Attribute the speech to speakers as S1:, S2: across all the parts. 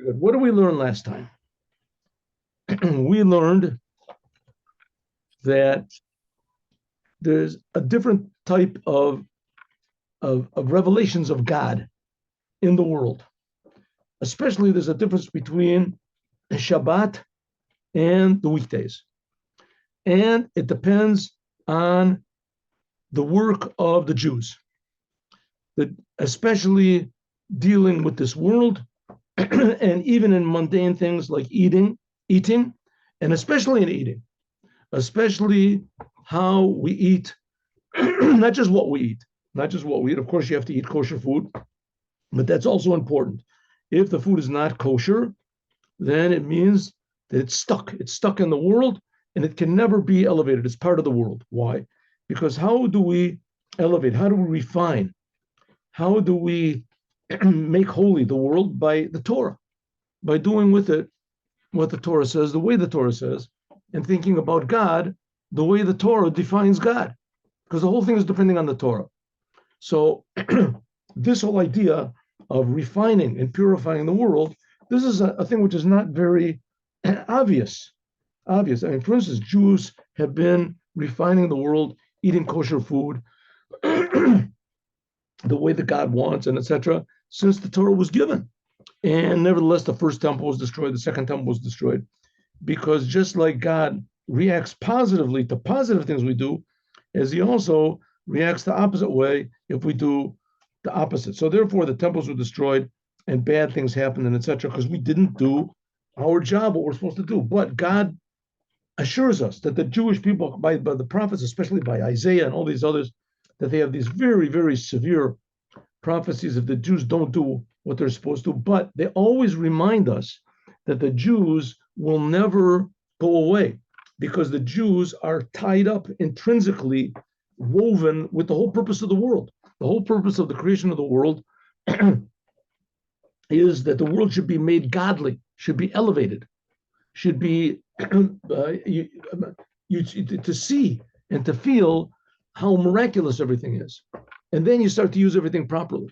S1: good. What did we learn last time? We learned that there's a different type of revelations of God in the world. Especially there's a difference between Shabbat and the weekdays. And it depends on the work of the Jews, that especially dealing with this world and even in mundane things like eating, and especially in eating, especially how we eat, not just what we eat. Of course, you have to eat kosher food, but that's also important. If the food is not kosher, then it means that it's stuck. It's stuck in the world and it can never be elevated. It's part of the world. Why? Because how do we elevate? How do we refine? How do we make holy the world? By the Torah, by doing with it what the Torah says, the way the Torah says, and thinking about God the way the Torah defines God, because the whole thing is depending on the Torah. So this whole idea of refining and purifying the world, this is a thing which is not very obvious. I mean, for instance, Jews have been refining the world, eating kosher food, the way that God wants, and etc., since the Torah was given. And nevertheless, the first temple was destroyed, the second temple was destroyed, because just like God reacts positively to positive things we do, as he also reacts the opposite way if we do the opposite. So therefore, the temples were destroyed and bad things happened, and etc., because we didn't do our job, what we're supposed to do. But God assures us that the Jewish people, by the prophets, especially by Isaiah and all these others, that they have these very, very severe prophecies if the Jews don't do what they're supposed to. But they always remind us that the Jews will never go away, because the Jews are tied up intrinsically, woven with the whole purpose of the world. The whole purpose of the creation of the world is that the world should be made godly, should be elevated, should be to see and to feel how miraculous everything is. And then you start to use everything properly.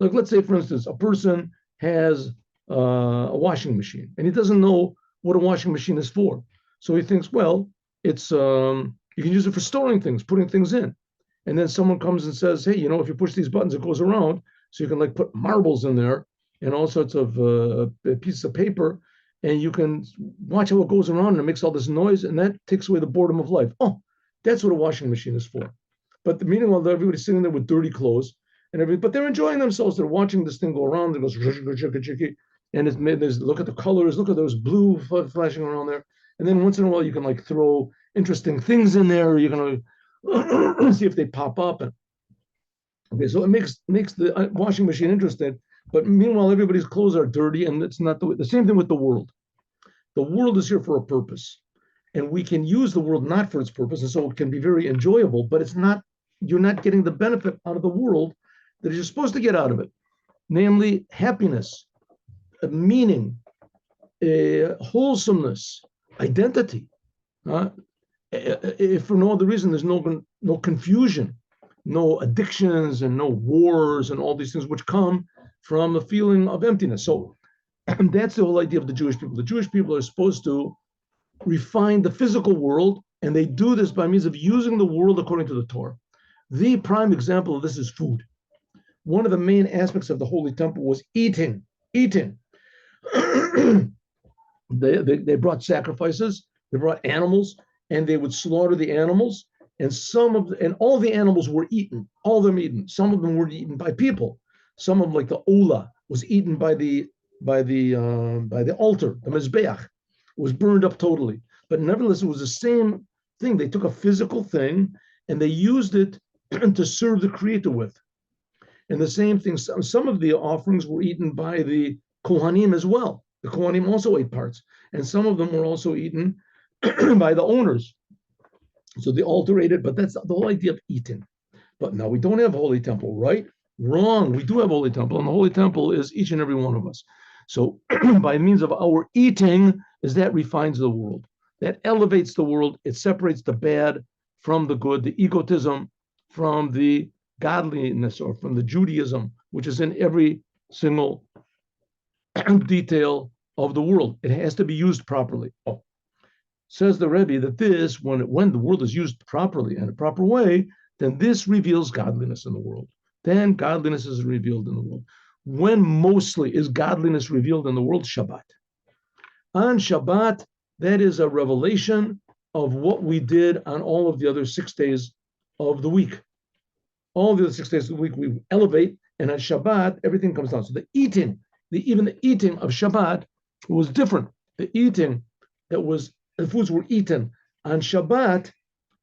S1: Like, let's say, for instance, a person has a washing machine and he doesn't know what a washing machine is for. So he thinks, well, it's you can use it for storing things, putting things in. And then someone comes and says, hey, you know, if you push these buttons, it goes around. So you can like put marbles in there and all sorts of pieces of paper, and you can watch how it goes around and it makes all this noise, and that takes away the boredom of life. Oh, that's what a washing machine is for. But meanwhile, everybody's sitting there with dirty clothes, but they're enjoying themselves. They're watching this thing go around. It goes, and it's made. Look at the colors. Look at those blue flashing around there. And then once in a while, you can like throw interesting things in there. You're gonna see if they pop up. And okay, so it makes the washing machine interesting. But meanwhile, everybody's clothes are dirty, and it's not the same thing with the world. The world is here for a purpose, and we can use the world not for its purpose, and so it can be very enjoyable. But it's not. You're not getting the benefit out of the world that you're supposed to get out of it, namely happiness, meaning, wholesomeness, identity. If for no other reason, there's no confusion, no addictions, and no wars, and all these things which come from a feeling of emptiness. So that's the whole idea of the Jewish people. The Jewish people are supposed to refine the physical world, and they do this by means of using the world according to the Torah. The prime example of this is food. One of the main aspects of the Holy Temple was eating. They brought sacrifices, they brought animals, and they would slaughter the animals, and all the animals were eaten, all of them eaten. Some of them were eaten by people. Some of them, like the ola, was eaten by the altar, the mizbeach. It was burned up totally. But nevertheless, it was the same thing. They took a physical thing and they used it to serve the Creator with. And the same thing, some of the offerings were eaten by the Kohanim as well. The Kohanim also ate parts. And some of them were also eaten by the owners. So they alterated, but that's the whole idea of eating. But now we don't have a holy temple, right? Wrong. We do have a holy temple, and the holy temple is each and every one of us. So by means of our eating, that refines the world. That elevates the world. It separates the bad from the good, the egotism from the godliness, or from the Judaism, which is in every single detail of the world. It has to be used properly. Oh, says the Rebbe that this, when the world is used properly in a proper way, then this reveals godliness in the world. Then godliness is revealed in the world. When mostly is godliness revealed in the world? Shabbat. On Shabbat, that is a revelation of what we did on all of the other 6 days of the week. All the other 6 days of the week we elevate, and on Shabbat, everything comes down. So even the eating of Shabbat was different. The eating the foods were eaten on Shabbat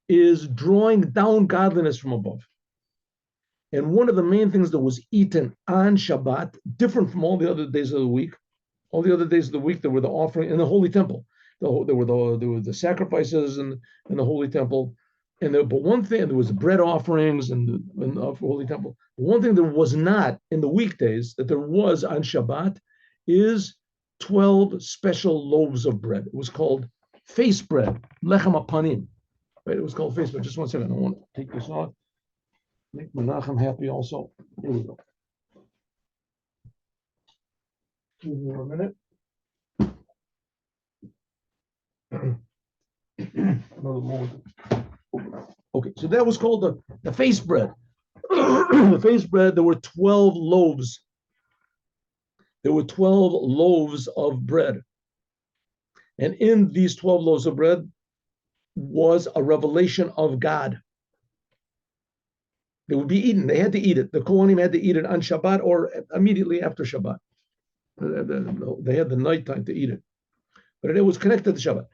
S1: is drawing down godliness from above. And one of the main things that was eaten on Shabbat, different from all the other days of the week, all the other days of the week, there were the offering in the Holy Temple. There were the sacrifices in the Holy Temple. But one thing, there was the bread offerings in the Holy Temple. One thing there was not in the weekdays that there was on Shabbat is 12 special loaves of bread. It was called face bread, lechem apanim. Right? It was called face bread. Just 1 second. I want to take this off. Make Menachem happy also. Here we go. Give me 1 minute. Another moment. Okay, so that was called the face bread. The face bread, there were 12 loaves. There were 12 loaves of bread. And in these 12 loaves of bread was a revelation of God. They would be eaten. They had to eat it. The Kohanim had to eat it on Shabbat or immediately after Shabbat. They had the night time to eat it. But it was connected to Shabbat.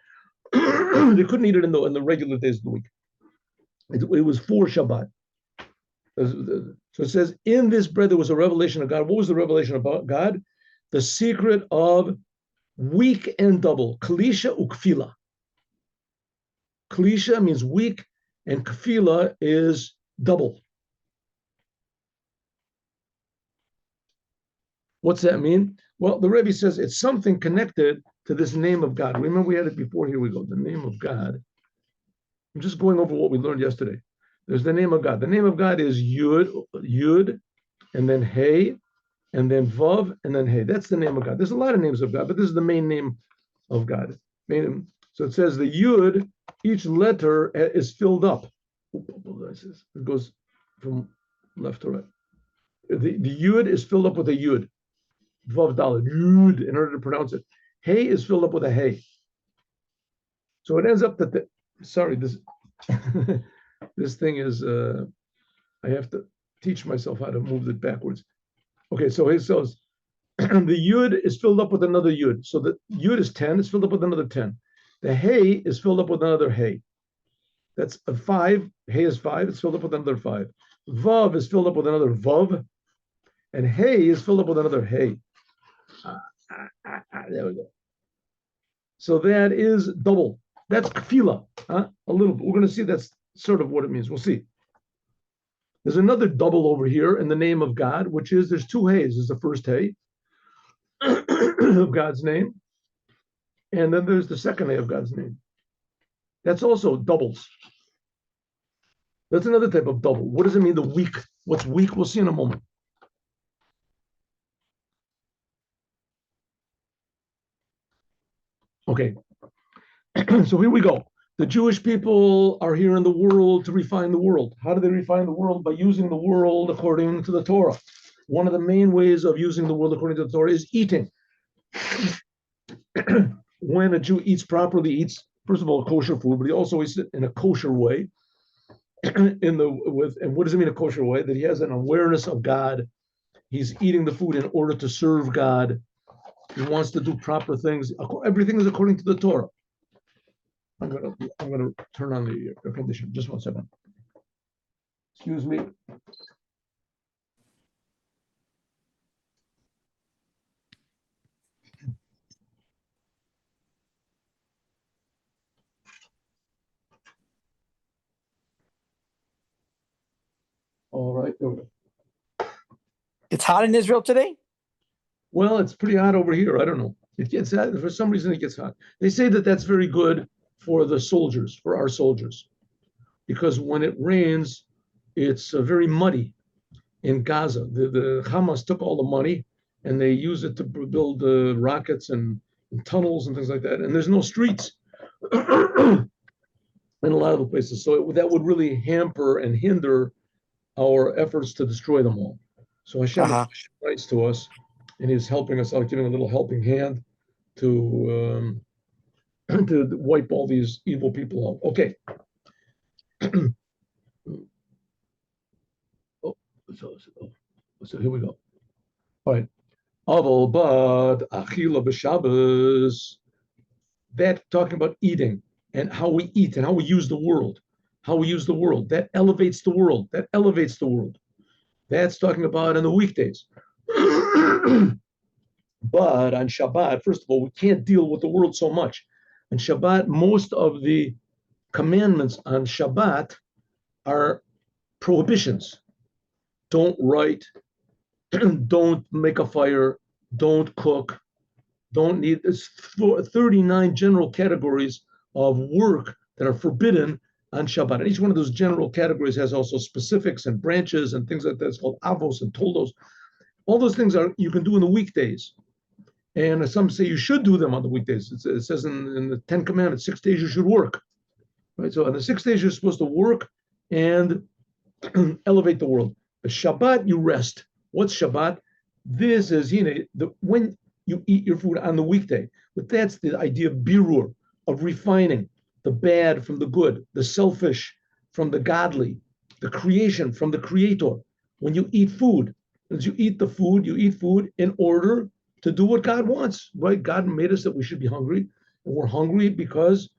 S1: They couldn't eat it in the regular days of the week. It was for Shabbat. So it says, in this bread there was a revelation of God. What was the revelation about God? The secret of weak and double. Kalisha ukfila. Kalisha means weak, and kfila is double. What's that mean? Well, the Rebbe says it's something connected to this name of God. Remember, we had it before. Here we go. The name of God. I'm just going over what we learned yesterday. There's the name of God. The name of God is Yud, and then Hey, and then Vav, and then Hey. That's the name of God. There's a lot of names of God, but this is the main name of God. So it says the Yud, each letter is filled up. It goes from left to right. The Yud is filled up with a Yud. Vav Dalet, Yud, in order to pronounce it. Hey is filled up with a Hey. So it ends up that this this thing is, I have to teach myself how to move it backwards. Okay, so it says, the Yud is filled up with another Yud. So the Yud is 10, it's filled up with another 10. The Hey is filled up with another Hey. That's a 5. Hey is 5, it's filled up with another 5. Vav is filled up with another Vav. And Hey is filled up with another Hey. There we go. So that is double. That's kfila, a little bit. We're going to see that's sort of what it means. We'll see. There's another double over here in the name of God, which is there's 2 Heys. There's the first Hey of God's name, and then there's the second Hey of God's name. That's also doubles. That's another type of double. What does it mean, the weak? What's weak? We'll see in a moment. Okay. So here we go. The Jewish people are here in the world to refine the world. How do they refine the world? By using the world according to the Torah. One of the main ways of using the world according to the Torah is eating. When a Jew eats properly, eats, first of all, kosher food, but he also eats it in a kosher way. And what does it mean, a kosher way? That he has an awareness of God. He's eating the food in order to serve God. He wants to do proper things. Everything is according to the Torah. I'm gonna turn on the air conditioner. Just 1 second. Excuse me. All right.
S2: It's hot in Israel today?
S1: Well, it's pretty hot over here. I don't know. It gets hot. For some reason, it gets hot. They say that that's very good for the soldiers, for our soldiers, because when it rains, it's very muddy in Gaza. The Hamas took all the money and they use it to build rockets and tunnels and things like that. And there's no streets in a lot of the places. So that would really hamper and hinder our efforts to destroy them all. So Hashem is
S2: Uh-huh.
S1: nice to us, and He's helping us out, giving a little helping hand to to wipe all these evil people out. Okay. Oh, so here we go. All right. Aval bad achila b'Shabbos. That talking about eating and how we eat and how we use the world, how we use the world. That elevates the world. That elevates the world. That's talking about in the weekdays. But on Shabbat, first of all, we can't deal with the world so much. On Shabbat, most of the commandments on Shabbat are prohibitions. Don't write, don't make a fire, don't cook, don't need. It's 39 general categories of work that are forbidden on Shabbat. And each one of those general categories has also specifics and branches and things like that. It's called avos and toldos. All those things are you can do in the weekdays. And some say you should do them on the weekdays. It says in the 10 Commandments, 6 days you should work. Right? So on the 6 days you're supposed to work and elevate the world. But Shabbat, you rest. What's Shabbat? This is when you eat your food on the weekday. But that's the idea of birur, of refining the bad from the good, the selfish from the godly, the creation from the creator. When you eat food, as you eat food in order to do what God wants, right? God made us that we should be hungry, and we're hungry because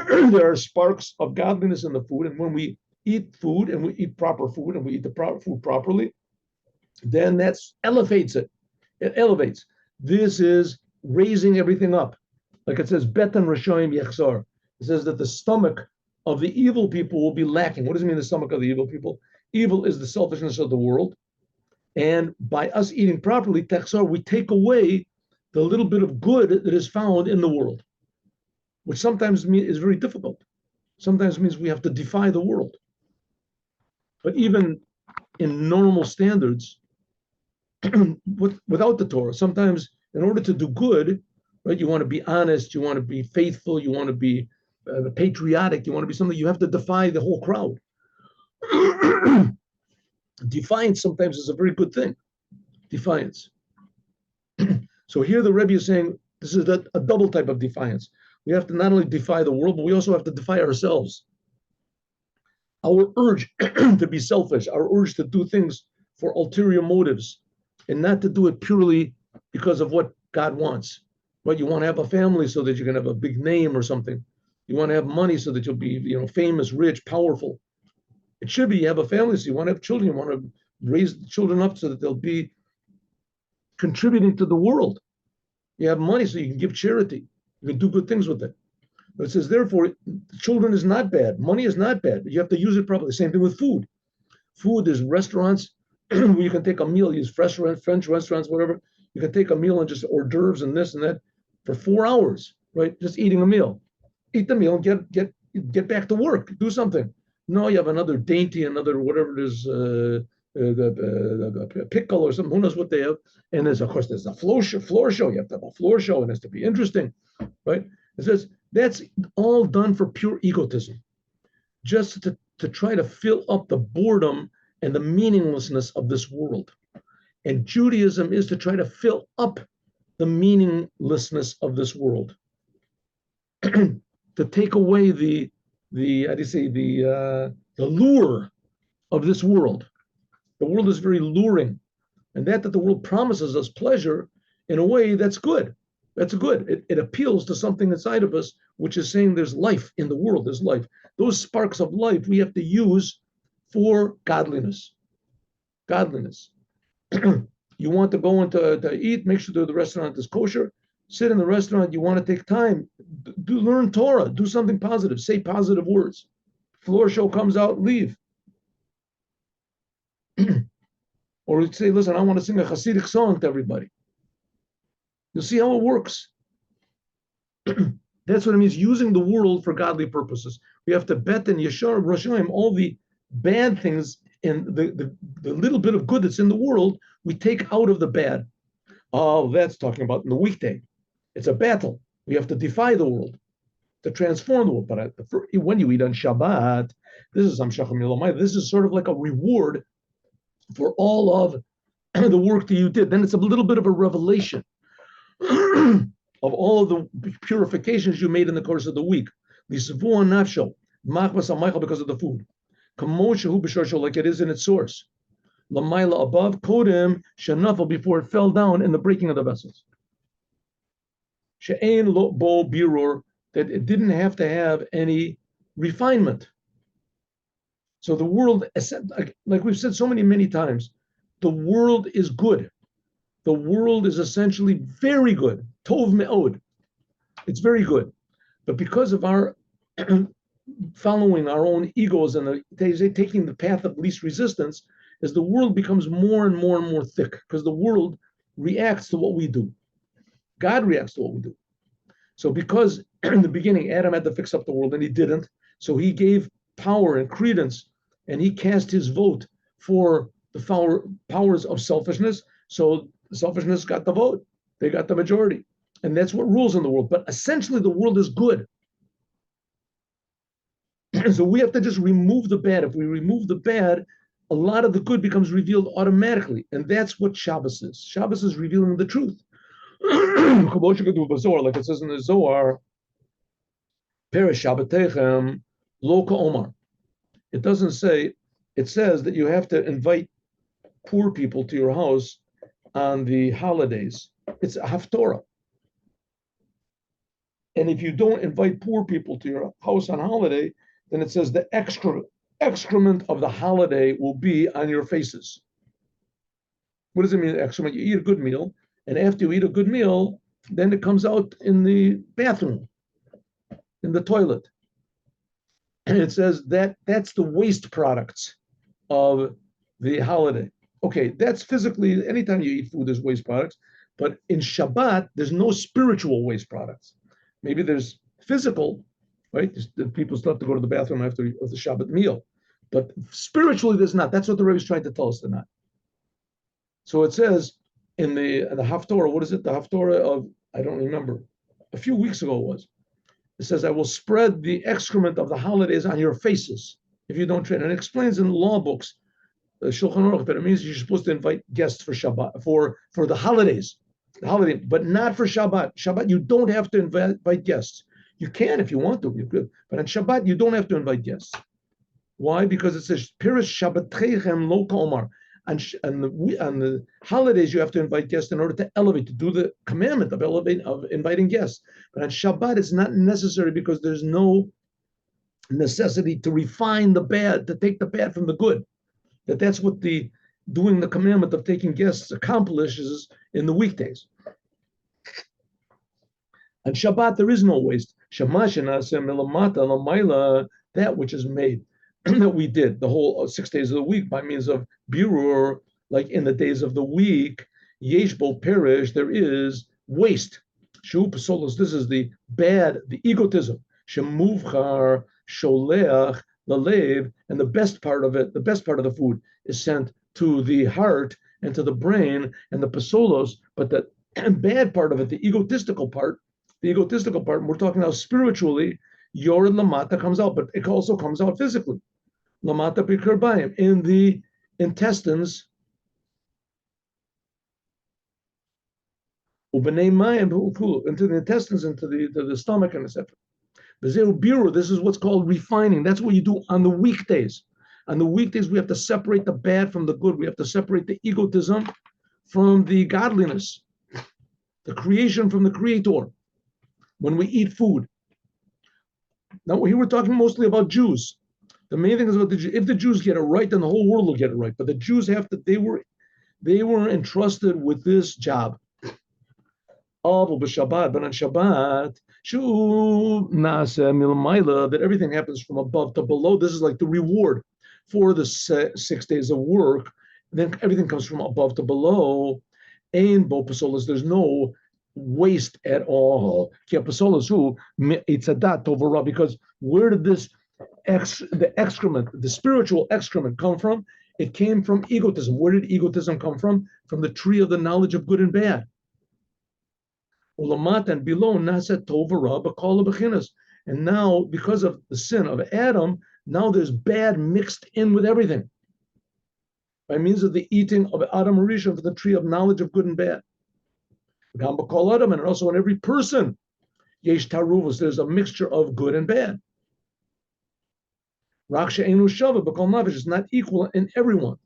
S1: there are sparks of godliness in the food. And when we eat food and we eat proper food and we eat the proper food properly, then that elevates it. It elevates. This is raising everything up. Like it says, Betan Rashoim Yechzar. It says that the stomach of the evil people will be lacking. What does it mean, the stomach of the evil people? Evil is the selfishness of the world. And by us eating properly, Techzar, we take away the little bit of good that is found in the world, which sometimes is very difficult. Sometimes means we have to defy the world. But even in normal standards, without the Torah, sometimes in order to do good, right, you want to be honest, you want to be faithful, you want to be patriotic, you want to be something, you have to defy the whole crowd. Defiance sometimes is a very good thing. Defiance. So here the Rebbe is saying this is a double type of defiance. We have to not only defy the world, but we also have to defy ourselves. Our urge to be selfish, our urge to do things for ulterior motives, and not to do it purely because of what God wants. Right? You want to have a family so that you can have a big name or something. You want to have money so that you'll be, famous, rich, powerful. It should be you have a family, so you want to have children. You want to raise the children up so that they'll be contributing to the world. You have money so you can give charity. You can do good things with it. But it says, therefore, children is not bad. Money is not bad, but you have to use it properly. Same thing with food. Food is restaurants where you can take a meal, use French restaurants, whatever. You can take a meal and just hors d'oeuvres and this and that for 4 hours, right? Just eating a meal. Eat the meal and get back to work. Do something. No, you have another dainty, another whatever it is, the pickle or something. Who knows what they have? And there's a floor show. You have to have a floor show, and it has to be interesting, right? It says that's all done for pure egotism, just to try to fill up the boredom and the meaninglessness of this world. And Judaism is to try to fill up the meaninglessness of this world, to take away the lure of this world. The world is very luring, and that the world promises us pleasure in a way that's good. That's good. It appeals to something inside of us, which is saying there's life in the world. There's life. Those sparks of life we have to use for godliness. Godliness. You want to go into to eat, make sure the restaurant is kosher. Sit in the restaurant. You want to take time, learn Torah, do something positive, say positive words. Floor show comes out, leave. Or you say, listen, I want to sing a Hasidic song to everybody. You'll see how it works. That's what it means, using the world for godly purposes. We have to bet in Yeshar Roshaim, all the bad things and the little bit of good that's in the world, we take out of the bad. Oh, that's talking about in the weekday. It's a battle. We have to defy the world, to transform the world. But when you eat on Shabbat, this is sort of like a reward for all of the work that you did. Then it's a little bit of a revelation of all of the purifications you made in the course of the week. Because of the food. Like it is in its source. Lamaila above, Kodim, Shanafel, before it fell down in the breaking of the vessels. She'ain lo bo birur, that it didn't have to have any refinement. So the world, like we've said so many times, the world is good. The world is essentially very good. Tov me'od. It's very good. But because of our following our own egos and taking the path of least resistance, as the world becomes more and more thick, because the world reacts to what we do. God reacts to what we do. So because in the beginning, Adam had to fix up the world and he didn't, so he gave power and credence and he cast his vote for the powers of selfishness. So selfishness got the vote. They got the majority. And that's what rules in the world. But essentially, the world is good. So we have to just remove the bad. If we remove the bad, a lot of the good becomes revealed automatically. And that's what Shabbos is. Shabbos is revealing the truth. Like it says in the Zohar, Perish Shabbatechem Lo Omar. It doesn't say, it says that you have to invite poor people to your house on the holidays. It's a haftorah. And if you don't invite poor people to your house on holiday, then it says the excrement of the holiday will be on your faces. What does it mean, excrement? You eat a good meal, and after you eat a good meal, then it comes out in the bathroom, in the toilet. And it says that's the waste products of the holiday. Okay, that's physically, anytime you eat food, there's waste products. But in Shabbat, there's no spiritual waste products. Maybe there's physical, right? People still have to go to the bathroom after the Shabbat meal. But spiritually, there's not. That's what the Rebbe is trying to tell us tonight. So it says in the Haftorah, what is it? The Haftorah of, I don't remember, a few weeks ago it was. It says, I will spread the excrement of the holidays on your faces if you don't train. And it explains in the law books, the Shulchan Aruch, that it means you're supposed to invite guests for Shabbat, for the holidays, but not for Shabbat. Shabbat, you don't have to invite guests. You can if you want to, you could. But on Shabbat, you don't have to invite guests. Why? Because it says, Pirish Shabbatechem Lo Omar. On the holidays, you have to invite guests in order to elevate, to do the commandment of inviting guests. But on Shabbat, it's not necessary because there's no necessity to refine the bad, to take the bad from the good. That's what doing the commandment of taking guests accomplishes in the weekdays. On Shabbat, there is no waste. That which is made, that we did the whole 6 days of the week by means of birur, like in the days of the week, yeshbo perish, there is waste. Shu pasolos, this is the bad, the egotism. Shemuvchar sholeach lalev, and the best part of it, the best part of the food is sent to the heart and to the brain and the pasolos, but the bad part of it, the egotistical part, we're talking about spiritually, yored lamata comes out, but it also comes out physically. Lamata bikirbayim, in the intestines, ubenei mayim, into the intestines, into the stomach, and etc. This is what's called refining. That's what you do on the weekdays. On the weekdays, we have to separate the bad from the good. We have to separate the egotism from the godliness, the creation from the creator. When we eat food. Now, here we're talking mostly about Jews. The main thing is about if the Jews get it right, then the whole world will get it right. But the Jews they were entrusted with this job. But on Shabbat, that everything happens from above to below. This is like the reward for the 6 days of work. Then everything comes from above to below. And there's no waste at all. Because where did the excrement, the spiritual excrement come from? It came from egotism. Where did egotism come from? From the tree of the knowledge of good and bad. Ulamat and below nasa tov ra b'kol bechinas. And now, because of the sin of Adam, now there's bad mixed in with everything by means of the eating of Adam Rishon for the tree of knowledge of good and bad. Gam b'kol Adam, and also in every person, yesh taruvos, there's a mixture of good and bad. Rak she'enu shava b'kol nafesh is not equal in everyone.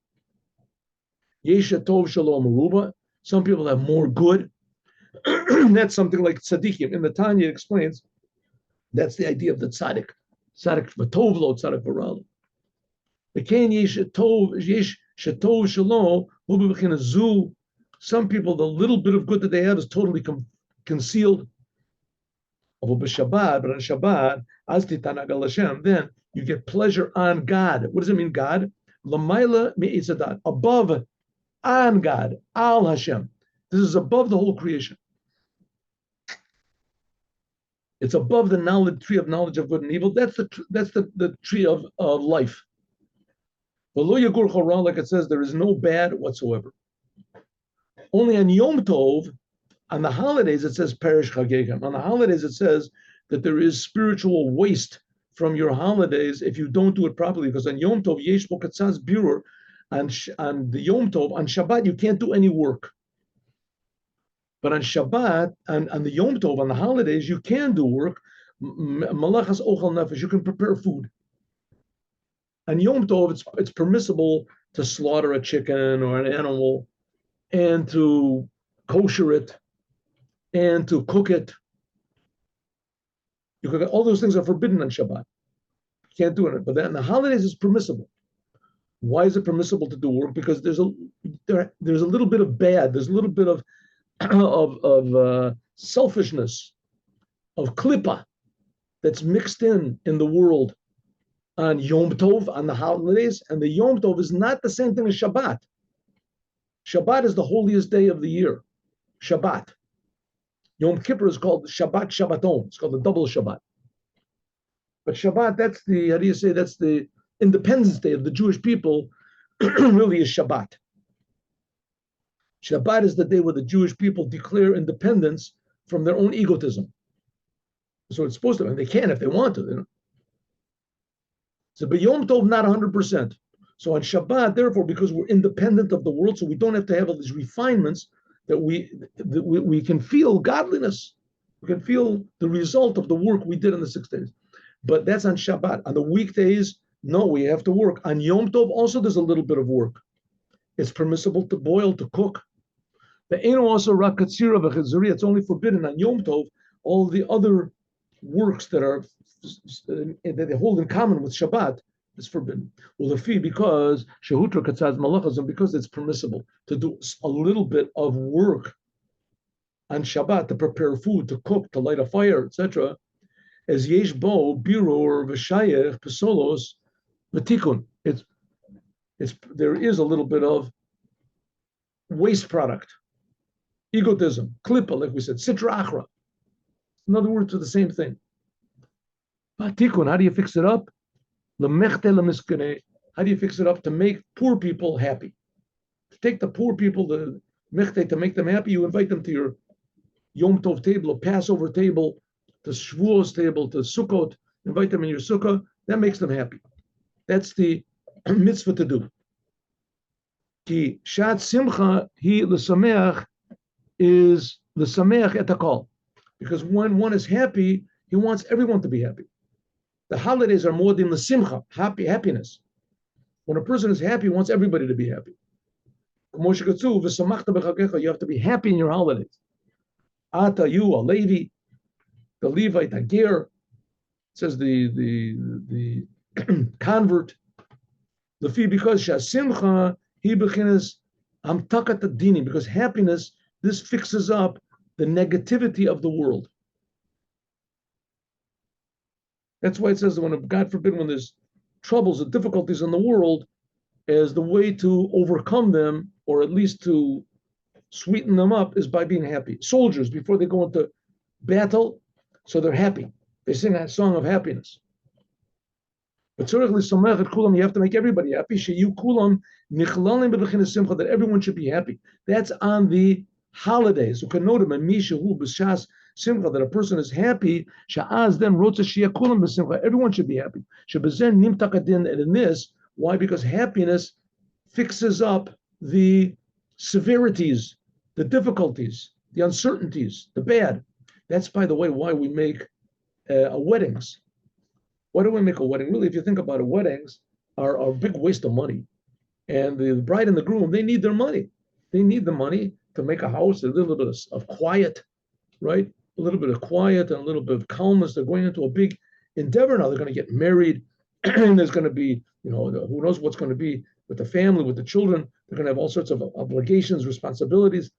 S1: Yesh tov shalom meruba. Some people have more good. That's something like tzaddikim. In the Tanya it explains that's the idea of the tzaddik. Tzaddik v'tovlo, tzaddik v'ralo. V'kein yesh shetov shalom hu b'bechina zu. Some people, the little bit of good that they have is totally concealed. But on Shabbat, as titanagal Hashem, then you get pleasure on God. What does it mean, God? Lamaila mi'itzadat, above, on God, al Hashem. This is above the whole creation. It's above the tree of knowledge of good and evil. That's the tree of life. Like it says, there is no bad whatsoever. Only on Yom Tov, on the holidays, it says perish chagegim. On the holidays, it says that there is spiritual waste from your holidays if you don't do it properly. Because on Yom Tov, yesh bo katzaz birur, on the Yom Tov, on Shabbat, you can't do any work. But on Shabbat, on the Yom Tov, on the holidays, you can do work. Malachas ochal nefesh, you can prepare food. On Yom Tov, it's permissible to slaughter a chicken or an animal and to kosher it and to cook it. All those things are forbidden on Shabbat. You can't do it. But then on the holidays, it's permissible. Why is it permissible to do work? Because there's a little bit of bad. There's a little bit of selfishness, of klippa that's mixed in the world on Yom Tov, on the holidays. And the Yom Tov is not the same thing as Shabbat. Shabbat is the holiest day of the year. Shabbat. Yom Kippur is called Shabbat Shabbaton. It's called the double Shabbat. But Shabbat, that's the Independence Day of the Jewish people, really is Shabbat. Shabbat is the day where the Jewish people declare independence from their own egotism. So it's supposed to, and they can if they want to. You know? So, but Yom Tov, not 100%. So on Shabbat, therefore, because we're independent of the world, so we don't have to have all these refinements, that we can feel godliness. We can feel the result of the work we did in the 6 days. But that's on Shabbat. On the weekdays, no, we have to work. On Yom Tov, also there's a little bit of work. It's permissible to boil, to cook. The Eno also rakatzira v'chizuri. It's only forbidden on Yom Tov. All the other works that they hold in common with Shabbat is forbidden. Well, the fee, because shehutra katzaz malachas, and because it's permissible to do a little bit of work on Shabbat, to prepare food, to cook, to light a fire, etc. As yesh bo birur v'shayech pesolos v'tikun. There is a little bit of waste product, egotism, klippa, like we said, sitra achra. In other words, it's the same thing. Tikun, how do you fix it up? How do you fix it up? To make poor people happy. To take the poor people, the mechte, to make them happy, you invite them to your Yom Tov table, a Passover table, to Shavuos table, to Sukkot, invite them in your sukkah. That makes them happy. That's the mitzvah to do. Ki shat simcha hi l'sameach is the sameach et hakol. Because when one is happy, he wants everyone to be happy. The holidays are more than the simcha, happiness. When a person is happy, he wants everybody to be happy. You have to be happy in your holidays. Ata, you, a Levi, the Levite, a Ger, says the convert. Lefi, because shasimcha he bechinas amtakat adini, because happiness, this fixes up the negativity of the world. That's why it says that when, God forbid, when there's troubles and difficulties in the world, as the way to overcome them, or at least to sweeten them up, is by being happy. Soldiers, before they go into battle, so they're happy. They sing that song of happiness. But you have to make everybody happy. That everyone should be happy. That's on the holidays, that a person is happy, everyone should be happy. And in this, why? Because happiness fixes up the severities, the difficulties, the uncertainties, the bad. That's, by the way, why we make weddings. Why do we make a wedding? Really, if you think about it, weddings are a big waste of money. And the bride and the groom, they need their money. They need the money to make a house, a little bit of quiet, right? A little bit of quiet and a little bit of calmness. They're going into a big endeavor now. They're going to get married, and there's going to be, who knows what's going to be with the family, with the children. They're going to have all sorts of obligations, responsibilities,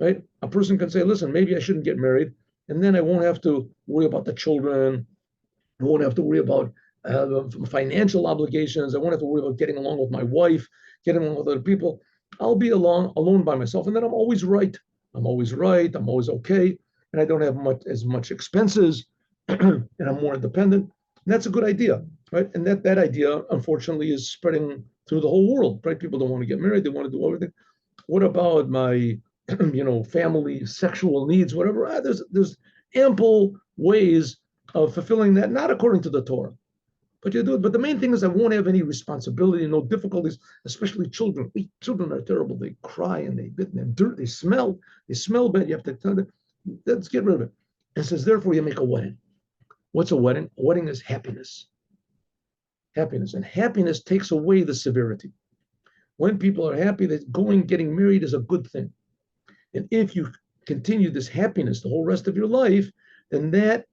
S1: right? A person can say, listen, maybe I shouldn't get married, and then I won't have to worry about the children. I won't have to worry about financial obligations. I won't have to worry about getting along with my wife, getting along with other people. I'll be alone by myself, and then I'm always right. I'm always right. I'm always okay, and I don't have as much expenses, and I'm more independent. And that's a good idea, right? And that idea, unfortunately, is spreading through the whole world, right? People don't want to get married; they want to do everything. What about my, family, sexual needs, whatever? There's ample ways of fulfilling that, not according to the Torah, but you do it. But the main thing is I won't have any responsibility, no difficulties, especially children. Children are terrible. They cry and they're dirt, they smell bad. You have to tell them, let's get rid of it. And says, therefore, you make a wedding. What's a wedding? A wedding is happiness. Happiness. And happiness takes away the severity. When people are happy, that getting married is a good thing. And if you continue this happiness the whole rest of your life, then that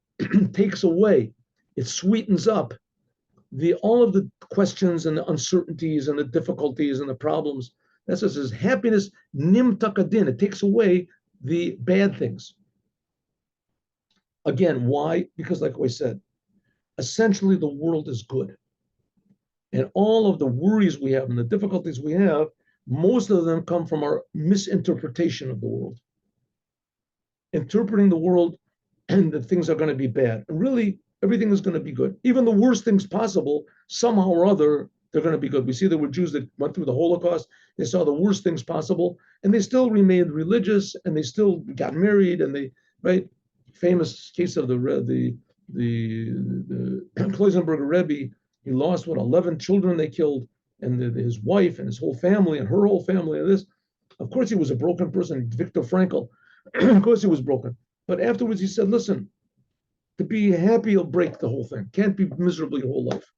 S1: takes away, it sweetens up all of the questions and the uncertainties and the difficulties and the problems. That's what it says. Happiness nimtakadin. It takes away the bad things. Again, why? Because, like I said, essentially the world is good. And all of the worries we have and the difficulties we have, most of them come from our misinterpretation of the world. Interpreting the world and that things are going to be bad. And really, everything is going to be good. Even the worst things possible, somehow or other, they're going to be good. We see there were Jews that went through the Holocaust. They saw the worst things possible, and they still remained religious, and they still got married, and they, right? Famous case of the Kloisenberger Rebbe. He lost 11 children they killed, and his wife and his whole family and her whole family and this. Of course, he was a broken person. Viktor Frankl, of course, he was broken. But afterwards, he said, "Listen, to be happy, you'll break the whole thing. Can't be miserable your whole life,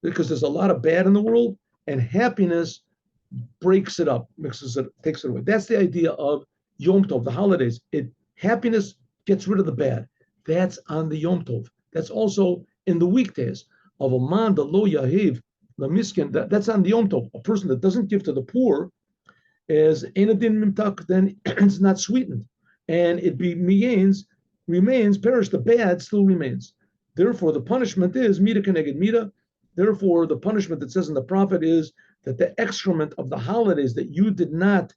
S1: because there's a lot of bad in the world, and happiness breaks it up, mixes it, takes it away." That's the idea of Yom Tov, the holidays. Happiness gets rid of the bad. That's on the Yom Tov. That's also in the weekdays of a man the lo yahiv the miskin. That's on the Yom Tov. A person that doesn't give to the poor is enadin mimtak. Then it's not sweetened, and it remains perished. The bad still remains. Therefore, the punishment is mita keneged mita. Therefore, the punishment that says in the prophet is that the excrement of the holidays that you did not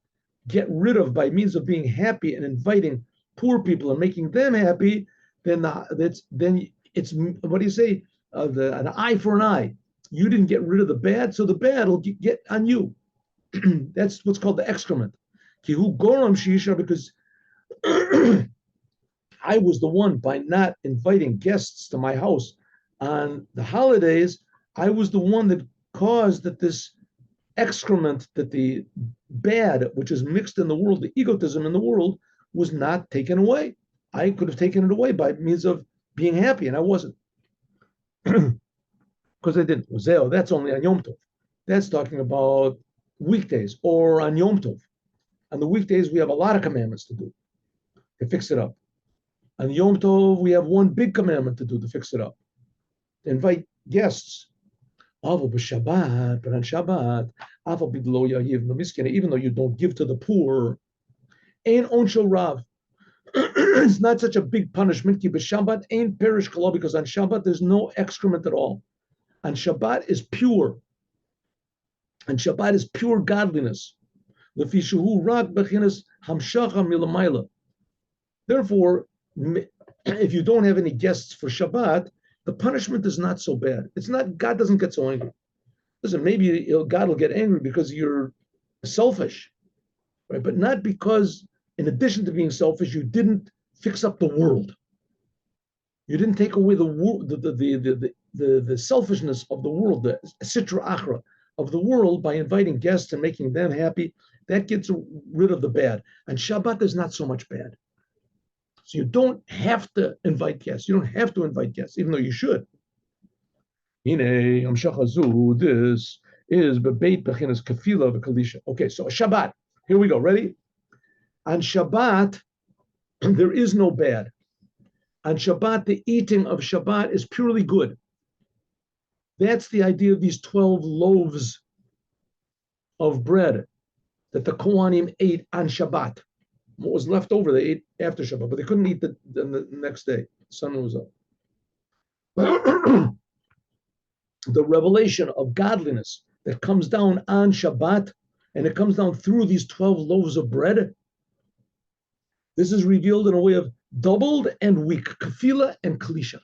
S1: get rid of by means of being happy and inviting poor people and making them happy, then it's what do you say? An eye for an eye. You didn't get rid of the bad, so the bad will get on you. That's what's called the excrement. Kihu goram shisha, because I was the one, by not inviting guests to my house on the holidays, I was the one that caused that this excrement, that the bad, which is mixed in the world, the egotism in the world, was not taken away. I could have taken it away by means of being happy, and I wasn't. Because I didn't. That's only on Yom Tov. That's talking about weekdays or on Yom Tov. On the weekdays, we have a lot of commandments to do to fix it up. On Yom Tov, we have one big commandment to do to fix it up. To invite guests. But on Shabbat, even though you don't give to the poor, ain't onsho rav. It's not such a big punishment. Shabbat ain't perish kala, because on Shabbat there's no excrement at all. On Shabbat is pure. And Shabbat is pure godliness. Therefore, if you don't have any guests for Shabbat, the punishment is not so bad. It's not, God doesn't get so angry. Listen, maybe God will get angry because you're selfish, right? But not because in addition to being selfish, you didn't fix up the world. You didn't take away the selfishness of the world, the sitra achra of the world by inviting guests and making them happy. That gets rid of the bad. And Shabbat is not so much bad. So you don't have to invite guests. You don't have to invite guests, even though you should. This is bebeit bechinas kfila v'kalisha. Okay, so Shabbat. Here we go. Ready? On Shabbat, there is no bad. On Shabbat, the eating of Shabbat is purely good. That's the idea of these 12 loaves of bread that the Kohanim ate on Shabbat. What was left over, they ate after Shabbat, but they couldn't eat the next day. The sun was up. The revelation of godliness that comes down on Shabbat, and it comes down through these 12 loaves of bread, this is revealed in a way of doubled and weak, kafila and kalisha.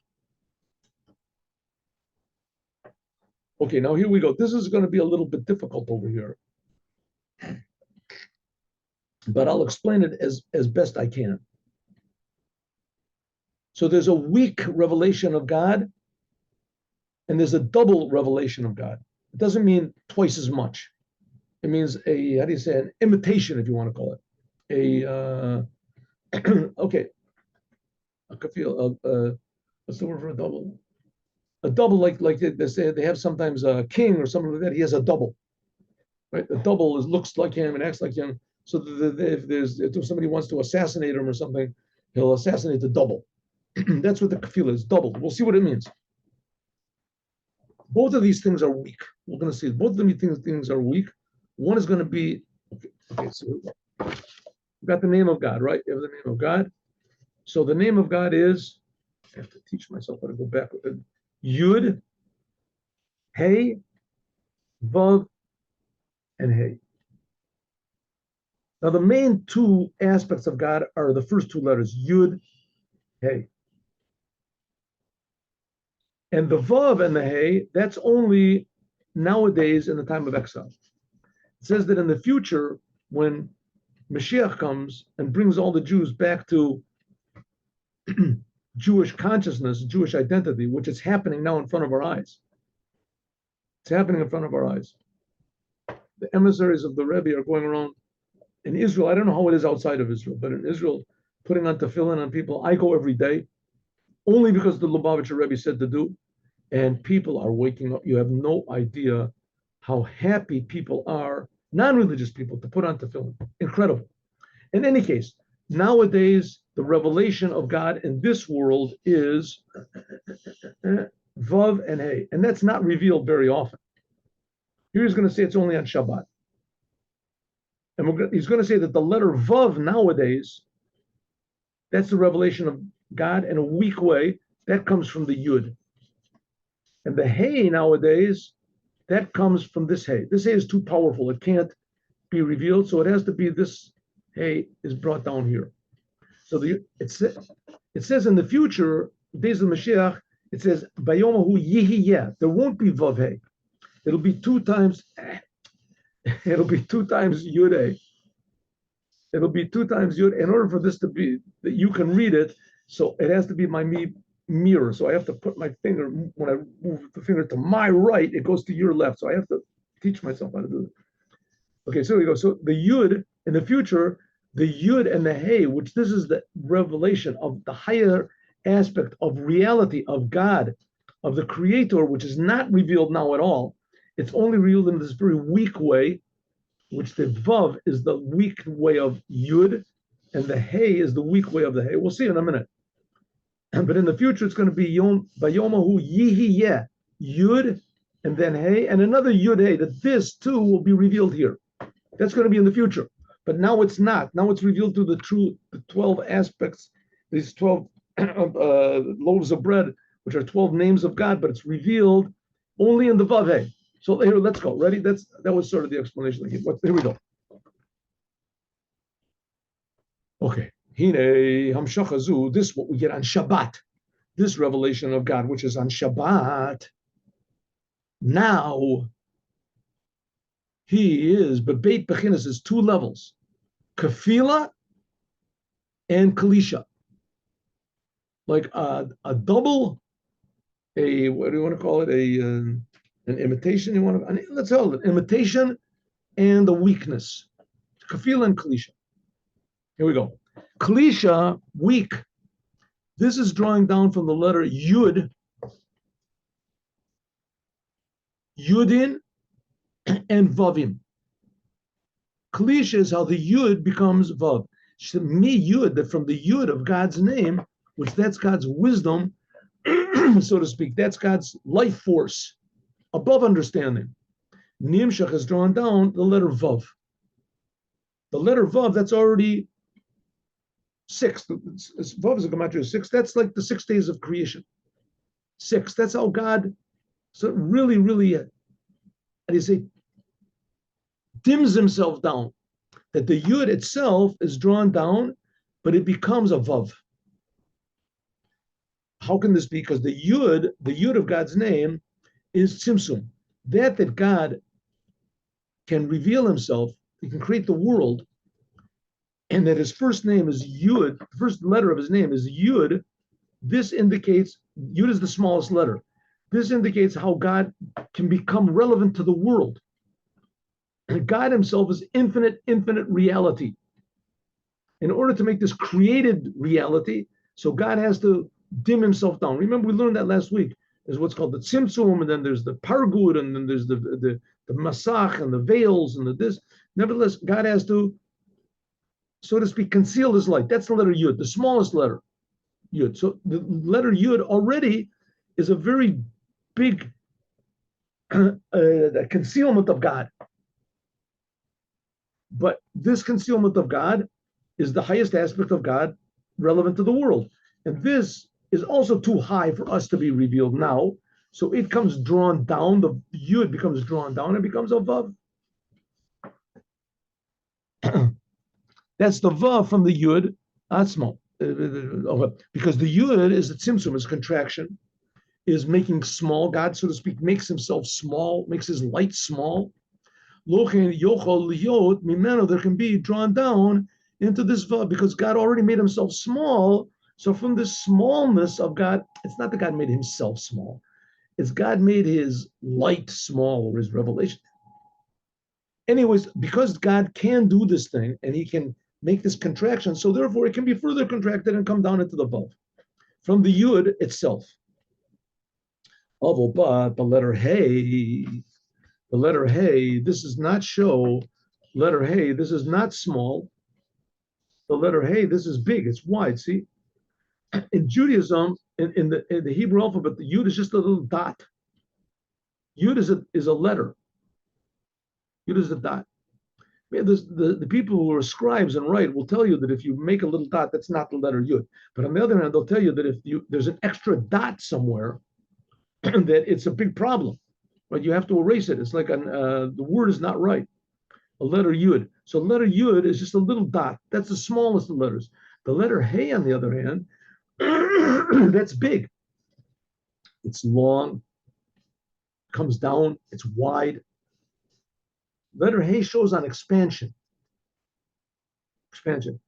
S1: Okay, now here we go. This is going to be a little bit difficult over here, but I'll explain it as best I can. So there's a weak revelation of God, and there's a double revelation of God. It doesn't mean twice as much. It means an imitation, if you want to call it. Okay. A kafil, what's the word for a double? A double, like they say, they have sometimes a king or something like that. He has a double, right? A double looks like him and acts like him. So if somebody wants to assassinate him or something, he'll assassinate the double. That's what the kafil is, double. We'll see what it means. Both of these things are weak. We're going to see both of these things are weak. One is going to be, okay, so we got the name of God, right? You have the name of God. So the name of God is, I have to teach myself how to go back. Yud, Hey, Vav, and Hey. Now the main two aspects of God are the first two letters, Yud, Hey. And the Vav and the Hey, that's only nowadays in the time of exile. It says that in the future, when Moshiach comes and brings all the Jews back to Jewish consciousness, Jewish identity, which is happening now in front of our eyes. It's happening in front of our eyes. The emissaries of the Rebbe are going around in Israel. I don't know how it is outside of Israel, but in Israel, putting on tefillin on people. I go every day, only because the Lubavitcher Rebbe said to do, and people are waking up. You have no idea how happy people are, non-religious people, to put on tefillin. Incredible. In any case, nowadays, the revelation of God in this world is Vav and Hey, and that's not revealed very often. Here he's going to say it's only on Shabbat. And he's going to say that the letter Vav nowadays, that's the revelation of God in a weak way. That comes from the Yud. And the Hey nowadays, that comes from this Hey. This Hey is too powerful. It can't be revealed, so it has to be this Hey is brought down here. So it says in the future, days of Mashiach, it says, Bayomahu Yihiyeh. There won't be Vav Hey. It'll be two times Yud Hey. It'll be two times Yud. In order for this to be, that you can read it, so it has to be my mirror. So I have to put my finger, when I move the finger to my right, it goes to your left. So I have to teach myself how to do it. Okay, so here we go. So the Yud, in the future, the Yud and the Hey, which this is the revelation of the higher aspect of reality of God, of the Creator, which is not revealed now at all. It's only revealed in this very weak way, which the Vav is the weak way of Yud, and the Hey is the weak way of the Hey. We'll see in a minute. But in the future, it's going to be Bayomahu Yihiyeh, Yud, and then Hey, and another Yud Hey, that this too will be revealed here. That's going to be in the future. But now it's not. Now it's revealed through the 12 aspects, these 12 loaves of bread, which are 12 names of God, but it's revealed only in the Vav Hey. So here, let's go. Ready? That was sort of the explanation I gave. Here we go. Okay. Hine Hamshachazu, this is what we get on Shabbat. This revelation of God, which is on Shabbat. Now, he is, but Beit Bechinas is two levels. Kafila and Kalisha. Like a double, what do you want to call it? An imitation. You want to? Let's call it imitation and a weakness. Kfil and Kalisha. Here we go. Kalisha, weak. This is drawing down from the letter Yud, Yudin, and Vavim. Kalish is how the Yud becomes Vav. Me Yud, that from the Yud of God's name, which that's God's wisdom, so to speak, that's God's life force, above understanding. Nimshach is drawn down the letter Vav. The letter Vav, that's already 6. Vav is a gematria 6. That's like the 6 days of creation. 6. That's how God so really, how do you say, dims himself down. That the Yud itself is drawn down, but it becomes a Vav. How can this be? Because the Yud of God's name is Tzimtzum. That God can reveal himself, he can create the world, and that his first name is Yud, the first letter of his name is Yud. This indicates, Yud is the smallest letter. This indicates how God can become relevant to the world. And God himself is infinite reality. In order to make this created reality, so God has to dim himself down. Remember, we learned that last week. There's what's called the tzimtzum, and then there's the pargud, and then there's the masach, and the veils, and the this. Nevertheless, God has to, so to speak, conceal his light. That's the letter Yud, the smallest letter, Yud. So the letter Yud already is a very big concealment of God. But this concealment of God is the highest aspect of God relevant to the world. And this is also too high for us to be revealed now. So it comes drawn down, the Yud becomes drawn down and becomes a Vav. That's the Vav from the Yud Atzmo. Because the Yud is a tzimtzum, is contraction, is making small. God, so to speak, makes himself small, makes his light small. There can be drawn down into this Vav because God already made himself small. So from the smallness of God, it's not that God made himself small. It's God made his light small, or his revelation. Anyways, because God can do this thing and he can make this contraction, so therefore it can be further contracted and come down into the Vav from the Yud itself. But the letter Hey, this is not show. Letter Hey, this is not small. The letter Hey, this is big. It's wide. See, in Judaism, in the Hebrew alphabet, the Yud is just a little dot. Yud is a letter. Yud is a dot. The people who are scribes and write will tell you that if you make a little dot, that's not the letter Yud. But on the other hand, they'll tell you that if there's an extra dot somewhere, that it's a big problem. Right? You have to erase it. It's like the word is not right. A letter Yud. So letter Yud is just a little dot. That's the smallest of letters. The letter Hey, on the other hand, that's big. It's long, comes down, it's wide. Letter Hey shows on expansion. Expansion.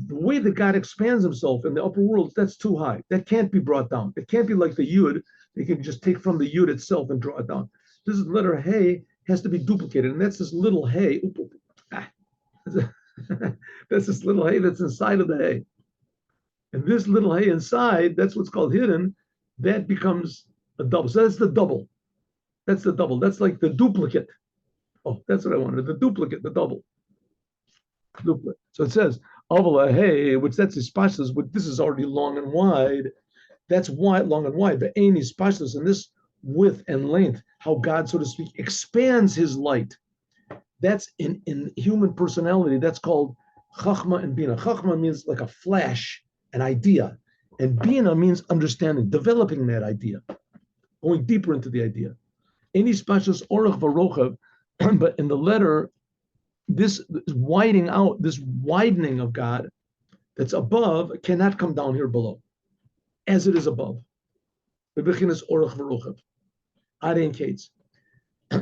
S1: The way that God expands himself in the upper world, that's too high. That can't be brought down. It can't be like the Yud. They can just take from the Yud itself and draw it down. This is letter Hey has to be duplicated, and that's this little Hey. That's this little Hey that's inside of the Hey. And this little Hey inside, that's what's called hidden, that becomes a double. So that's the double. That's the double. That's like the duplicate. Oh, that's what I wanted. The duplicate, the double. Duplicate. So it says, Avala Hey, which that's his pashtus, but this is already long and wide. That's wide, long and wide. But Ain is pashtus, and this width and length, how God, so to speak, expands his light. That's in human personality. That's called Chachma and Bina. Chachma means like a flash, an idea. And Bina means understanding, developing that idea, going deeper into the idea. Any pashtus orach varochav, but in the letter, this widening out, this widening of God that's above cannot come down here below, as it is above. The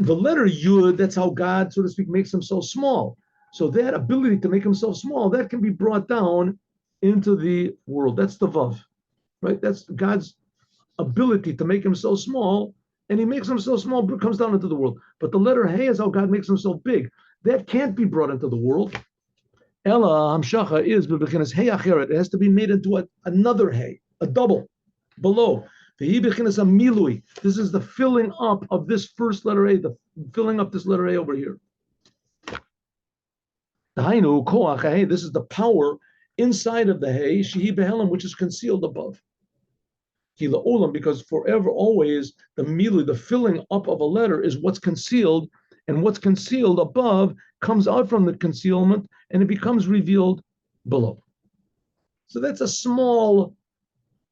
S1: letter Yud, that's how God, so to speak, makes himself small. So that ability to make himself small, that can be brought down into the world. That's the Vav, right? That's God's ability to make himself small, and he makes himself small, but comes down into the world. But the letter Hey is how God makes himself big. That can't be brought into the world. Ella Hamshacha is bebechinas Hey Acheret. It has to be made into another Hey, a double, below. This is the filling up of this first letter A, the filling up this letter A over here. This is the power inside of the Hey, Shehi Behelim, which is concealed above. Because forever, always, the filling up of a letter is what's concealed, and what's concealed above comes out from the concealment, and it becomes revealed below. So that's a small,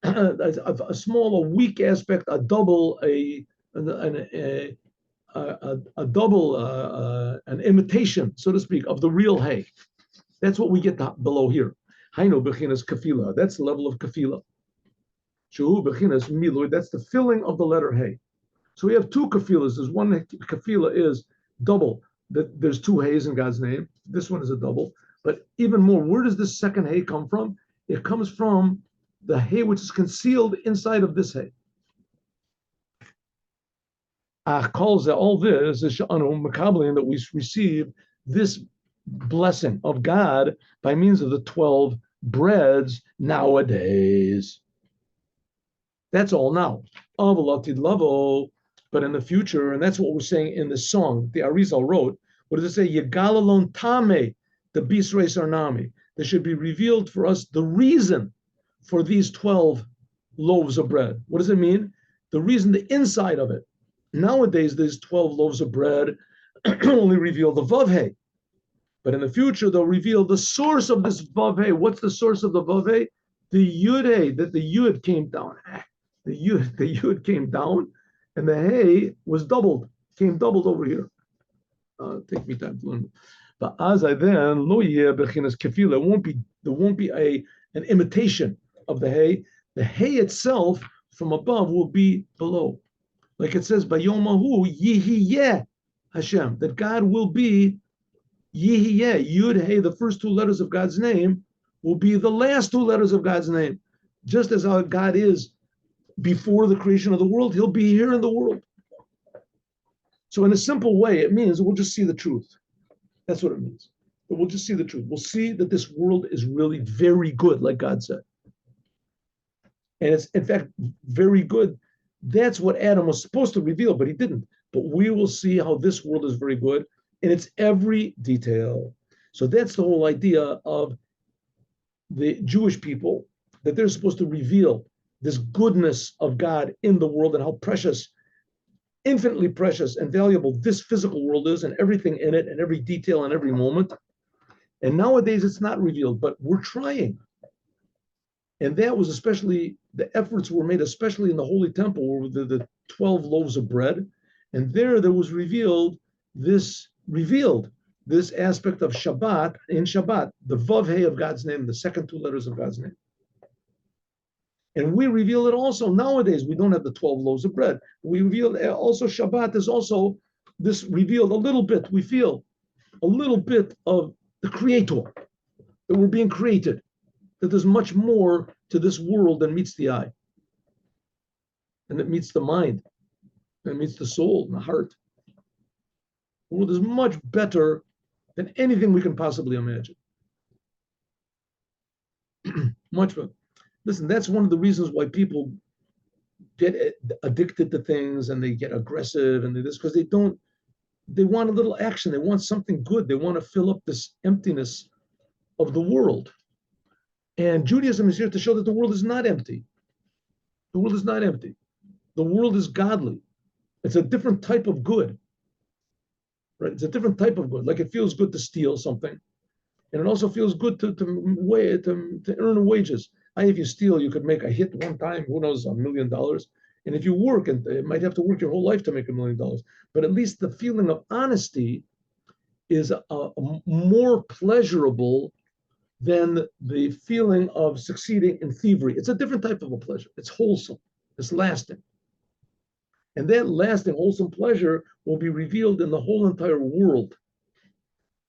S1: a weak aspect, a double, an imitation, so to speak, of the real Hey. That's what we get below here. Hainu bechinas kafila. That's the level of kafila. Shu bechinas milui. That's the filling of the letter Hey. So we have two kafilas. There's one kafila is double. There's two Heys in God's name. This one is a double. But even more, where does this second Hey come from? It comes from the Hey which is concealed inside of this Hey. Calls that all this is Makablim, that we receive this blessing of God by means of the 12 breads nowadays. That's all now. But in the future, and that's what we're saying in the song the Arizal wrote. What does it say? Yegalalon tame, the Bisrei Sarnami. There should be revealed for us the reason for these 12 loaves of bread. What does it mean? The reason, the inside of it. Nowadays, these 12 loaves of bread only reveal the Vav. But in the future, they'll reveal the source of this Vav. What's the source of the Vav? The Yud, that the Yud came down. The Yud came down, and the Hey was came doubled over here. Take me time to learn. But as I then lo bechinas kefila, there won't be an imitation of the Hey. The Hey itself from above will be below. Like it says, Bayomahu Yihiyeh Hashem, that God will be Yihiyeh, Yud Hey, the first two letters of God's name will be the last two letters of God's name. Just as how God is before the creation of the world, he'll be here in the world. So in a simple way, it means we'll just see the truth. That's what it means. We'll just see the truth. We'll see that this world is really very good, like God said. And it's, in fact, very good. That's what Adam was supposed to reveal, but he didn't. But we will see how this world is very good in its every detail. So that's the whole idea of the Jewish people, that they're supposed to reveal this goodness of God in the world and how precious, infinitely precious and valuable this physical world is, and everything in it, and every detail and every moment. And nowadays it's not revealed, but we're trying. And that was especially, the efforts were made, especially in the Holy Temple, where the 12 loaves of bread. And there was revealed this aspect of Shabbat, in Shabbat, the Vav Hey of God's name, the second two letters of God's name. And we reveal it also. Nowadays, we don't have the 12 loaves of bread. We reveal also Shabbat is also this revealed a little bit. We feel a little bit of the Creator, that we're being created, that there's much more to this world than meets the eye, and that meets the mind, and meets the soul and the heart. The world is much better than anything we can possibly imagine. Much better. Listen, that's one of the reasons why people get addicted to things and they get aggressive and this, because they want a little action. They want something good. They want to fill up this emptiness of the world. And Judaism is here to show that the world is not empty. The world is not empty. The world is godly. It's a different type of good. Right? It's a different type of good. Like it feels good to steal something. And it also feels good to earn wages. If you steal, you could make a hit one time, who knows, $1 million. And if you work, and you might have to work your whole life to make $1 million. But at least the feeling of honesty is more pleasurable than the feeling of succeeding in thievery. It's a different type of a pleasure. It's wholesome. It's lasting. And that lasting, wholesome pleasure will be revealed in the whole entire world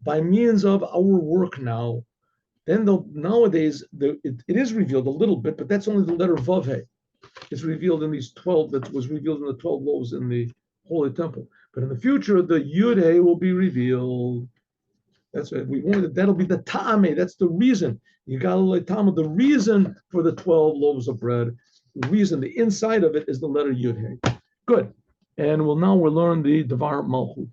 S1: by means of our work now, Then nowadays it is revealed a little bit, but that's only the letter Vav He. It's revealed in these 12, that was revealed in the 12 loaves in the Holy Temple. But in the future, the Yud He will be revealed. That's right. We wanted that'll be the Ta'ame. That's the reason. You got the reason for the 12 loaves of bread. The reason, the inside of it is the letter Yud He. Good. And we'll learn the Devar Malchut.